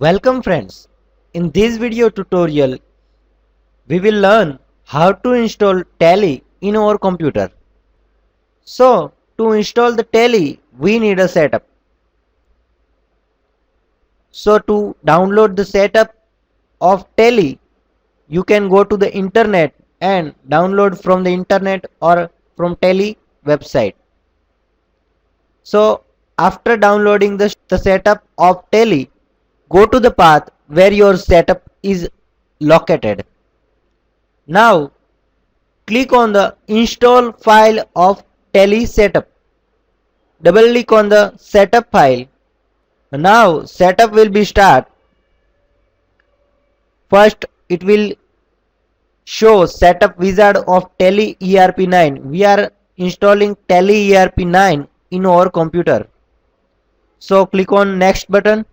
Welcome friends. In this video tutorial, we will learn how to install Tally in our computer. So, to install the Tally, we need a setup. So, to download the setup of Tally, you can go to the internet and download from the internet or from Tally website. So, after downloading the setup of Tally, go to the path where your setup is located. Now click on the install file of Tally setup. Double click on the setup file. Now setup will be start. First it will show setup wizard of Tally.ERP 9. We are installing Tally.ERP 9 in our computer. So click on next button.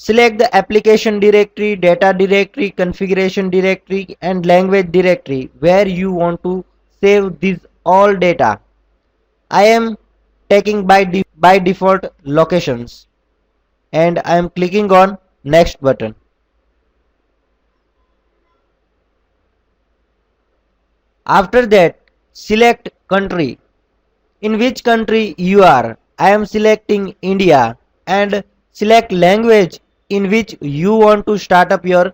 Select the application directory, data directory, configuration directory and language directory where you want to save these all data. I am taking by default locations and I am clicking on next button. After that, select country. In which country you are. I am selecting India and select language in which you want to start up your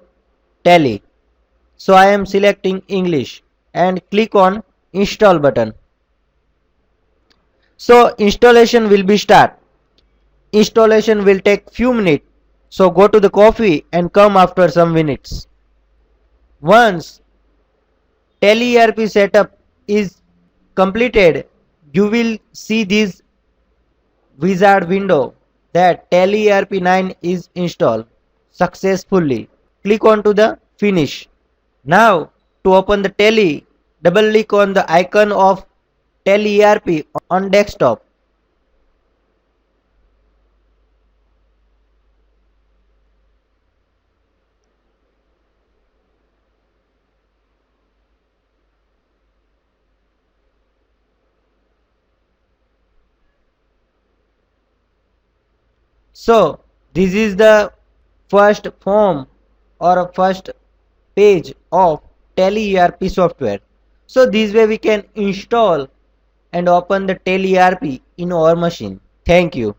Tally. So I am selecting English and click on install button. So installation will be start. Installation will take few minutes. So go to the coffee and come after some minutes. Once Tally.ERP setup is completed, you will see this wizard window that Tally.ERP 9 is installed successfully. Click on to the finish. Now to open the Tally, double click on the icon of Tally.ERP on desktop. So this is the first form or a first page of Tally.ERP software. So this way we can install and open the Tally.ERP in our machine. Thank you.